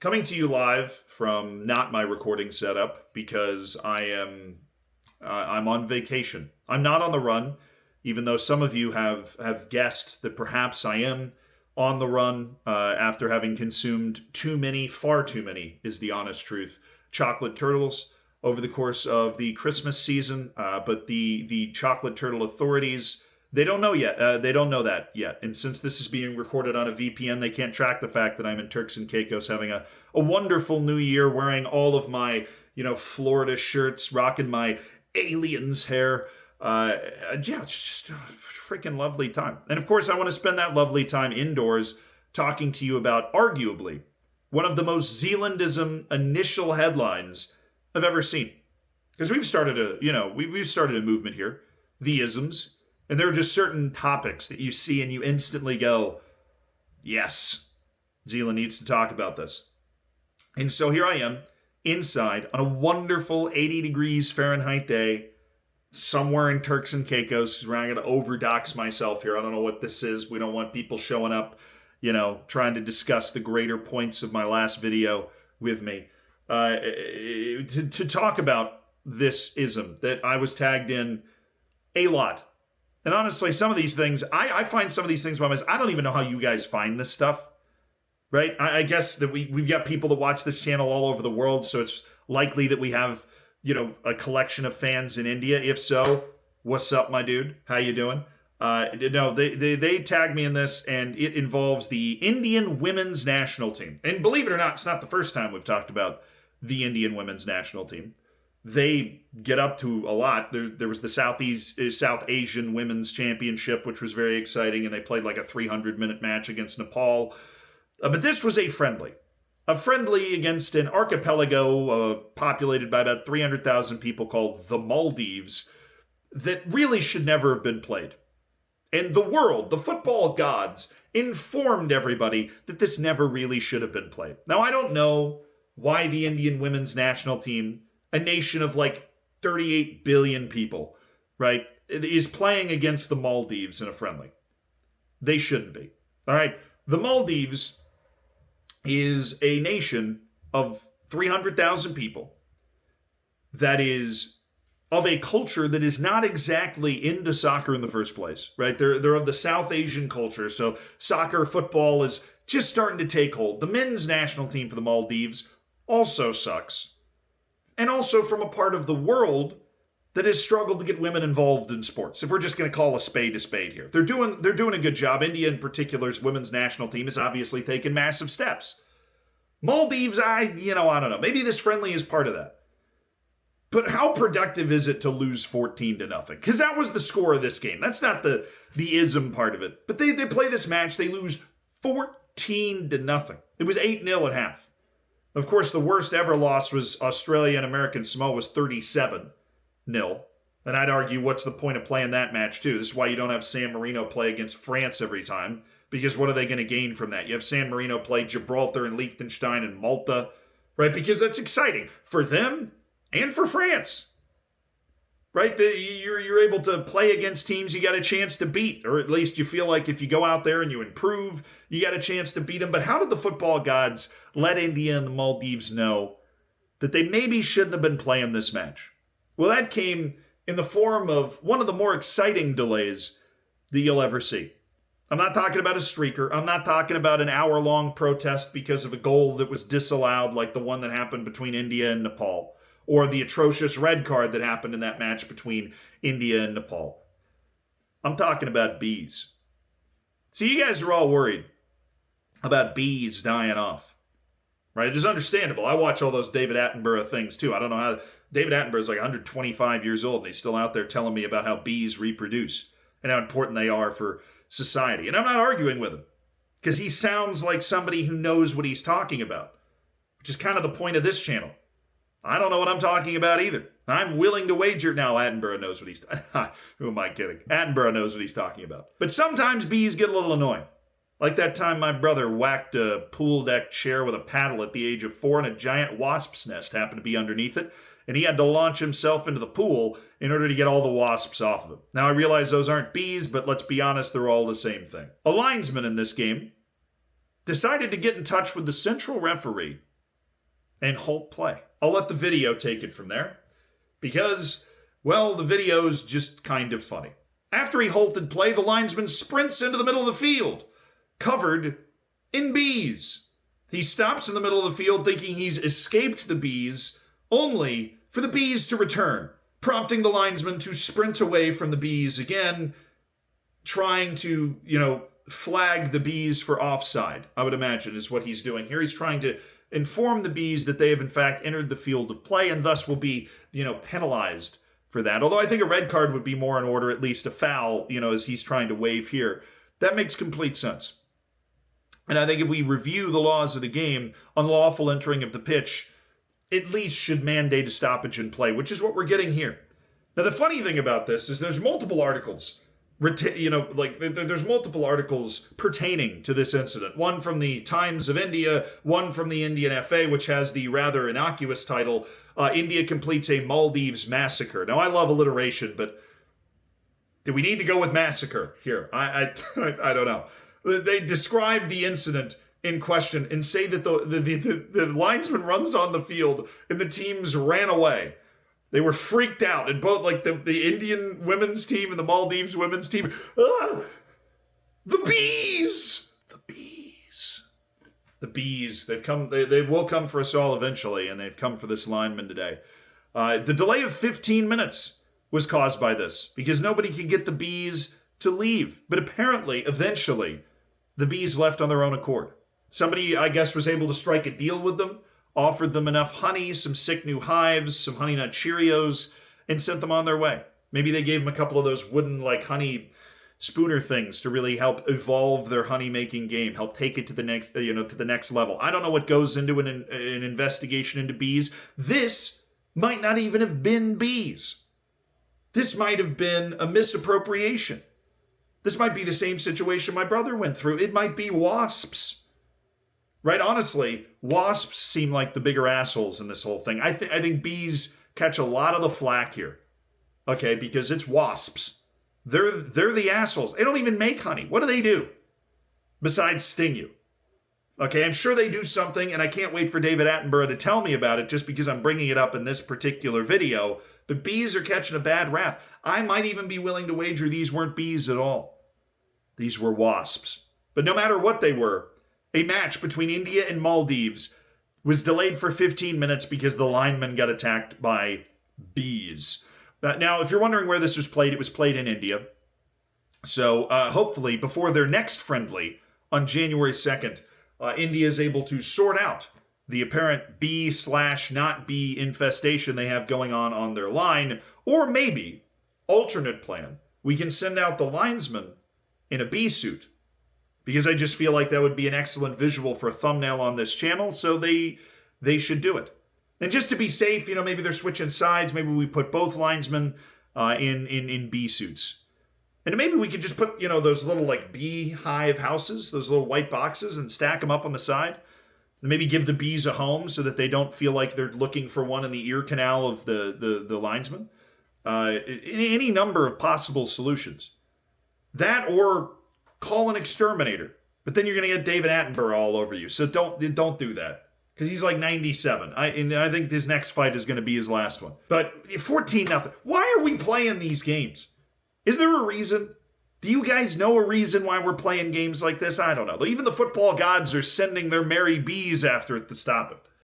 Coming to you live from not my recording setup because I'm on vacation. I'm not on the run, even though some of you have guessed that perhaps I am on the run after having consumed too many, far too many, is the honest truth, chocolate turtles over the course of the Christmas season. But the chocolate turtle authorities, they don't know yet. They don't know that yet. And since this is being recorded on a VPN, they can't track the fact that I'm in Turks and Caicos having a wonderful new year, wearing all of my, Florida shirts, rocking my aliens hair. Yeah, it's just a freaking lovely time. And of course, I want to spend that lovely time indoors talking to you about arguably one of the most Zealandism initial headlines I've ever seen. Because we've started we've started a movement here, the isms. And there are just certain topics that you see and you instantly go, yes, Zealand needs to talk about this. And so here I am, inside on a wonderful 80 degrees Fahrenheit day, somewhere in Turks and Caicos, where I'm going to overdox myself here. I don't know what this is. We don't want people showing up, trying to discuss the greater points of my last video with me. To talk about this ism that I was tagged in a lot. And honestly, some of these things, I find some of these things by myself. I don't even know how you guys find this stuff, right? I guess that we've got people that watch this channel all over the world, so it's likely that we have, a collection of fans in India. If so, what's up, my dude? How you doing? No, they tagged me in this, and it involves the Indian women's national team. And believe it or not, it's not the first time we've talked about the Indian women's national team. They get up to a lot. There was the South Asian Women's Championship, which was very exciting, and they played like a 300-minute match against Nepal. But this was a friendly against an archipelago populated by about 300,000 people called the Maldives that really should never have been played. And the world, the football gods, informed everybody that this never really should have been played. Now, I don't know why the Indian women's national team, a nation of like 38 billion people, right, is playing against the Maldives in a friendly. They shouldn't be. All right. The Maldives is a nation of 300,000 people that is of a culture that is not exactly into soccer in the first place, right? They're of the South Asian culture. So soccer, football is just starting to take hold. The men's national team for the Maldives also sucks. And also from a part of the world that has struggled to get women involved in sports. If we're just going to call a spade here. They're doing a good job. India in particular's women's national team has obviously taken massive steps. Maldives, I don't know. Maybe this friendly is part of that. But how productive is it to lose 14-0? Because that was the score of this game. That's not the ism part of it. But they play this match, they lose 14-0. It was 8-0 at half. Of course, the worst ever loss was Australia and American Samoa was 37-0. And I'd argue, what's the point of playing that match, too? This is why you don't have San Marino play against France every time. Because what are they going to gain from that? You have San Marino play Gibraltar and Liechtenstein and Malta, right? Because that's exciting for them and for France, right? You're able to play against teams you got a chance to beat, or at least you feel like if you go out there and you improve, you got a chance to beat them. But how did the football gods let India and the Maldives know that they maybe shouldn't have been playing this match? Well, that came in the form of one of the more exciting delays that you'll ever see. I'm not talking about a streaker. I'm not talking about an hour-long protest because of a goal that was disallowed, like the one that happened between India and Nepal, or the atrocious red card that happened in that match between India and Nepal. I'm talking about bees. See, you guys are all worried about bees dying off, right? It is understandable. I watch all those David Attenborough things too. I don't know how David Attenborough is like 125 years old and he's still out there telling me about how bees reproduce and how important they are for society. And I'm not arguing with him because he sounds like somebody who knows what he's talking about, which is kind of the point of this channel. I don't know what I'm talking about either. I'm willing to wager. Now, Attenborough knows what he's... Who am I kidding? Attenborough knows what he's talking about. But sometimes bees get a little annoying. Like that time my brother whacked a pool deck chair with a paddle at the age of 4 and a giant wasp's nest happened to be underneath it, and he had to launch himself into the pool in order to get all the wasps off of him. Now, I realize those aren't bees, but let's be honest, they're all the same thing. A linesman in this game decided to get in touch with the central referee and halt play. I'll let the video take it from there because, well, the video's just kind of funny. After he halted play, the linesman sprints into the middle of the field, covered in bees. He stops in the middle of the field thinking he's escaped the bees, only for the bees to return, prompting the linesman to sprint away from the bees again, trying to, flag the bees for offside, I would imagine, is what he's doing here. He's trying to inform the bees that they have in fact entered the field of play and thus will be, penalized for that. Although I think a red card would be more in order, at least a foul, as he's trying to wave here. That makes complete sense. And I think if we review the laws of the game, unlawful entering of the pitch at least should mandate a stoppage in play, which is what we're getting here. Now, the funny thing about this is there's multiple articles, there's multiple articles pertaining to this incident. One from the Times of India, one from the Indian FA, which has the rather innocuous title, India completes a Maldives massacre. Now, I love alliteration, but do we need to go with massacre here? I don't know. They describe the incident in question and say that the linesman runs on the field and the teams ran away. They were freaked out, and both the Indian women's team and the Maldives women's team. The bees, the bees. They've come. They will come for us all eventually, and they've come for this lineman today. The delay of 15 minutes was caused by this because nobody could get the bees to leave. But apparently, eventually, the bees left on their own accord. Somebody, I guess, was able to strike a deal with them, offered them enough honey, some sick new hives, some Honey Nut Cheerios, and sent them on their way. Maybe they gave them a couple of those wooden, honey spooner things to really help evolve their honey-making game, help take it to the next level. I don't know what goes into an investigation into bees. This might not even have been bees. This might have been a misappropriation. This might be the same situation my brother went through. It might be wasps. Right? Honestly, wasps seem like the bigger assholes in this whole thing. I think bees catch a lot of the flack here. Okay, because it's wasps. They're the assholes. They don't even make honey. What do? Besides sting you? Okay, I'm sure they do something, and I can't wait for David Attenborough to tell me about it just because I'm bringing it up in this particular video. But bees are catching a bad rap. I might even be willing to wager these weren't bees at all. These were wasps. But no matter what they were, a match between India and Maldives was delayed for 15 minutes because the lineman got attacked by bees. Now, if you're wondering where this was played, it was played in India. So hopefully, before their next friendly on January 2nd, India is able to sort out the apparent bee/not bee infestation they have going on their line. Or maybe, alternate plan, we can send out the linesman in a bee suit. Because I just feel like that would be an excellent visual for a thumbnail on this channel, so they should do it. And just to be safe, maybe they're switching sides. Maybe we put both linesmen in bee suits. And maybe we could just put, those little beehive houses, those little white boxes, and stack them up on the side. And maybe give the bees a home so that they don't feel like they're looking for one in the ear canal of the linesman. Any number of possible solutions. That or call an exterminator. But then you're going to get David Attenborough all over you. So don't do that. Because he's 97. I think his next fight is going to be his last one. But 14-0. Why are we playing these games? Is there a reason? Do you guys know a reason why we're playing games like this? I don't know. Even the football gods are sending their merry bees after it to stop it.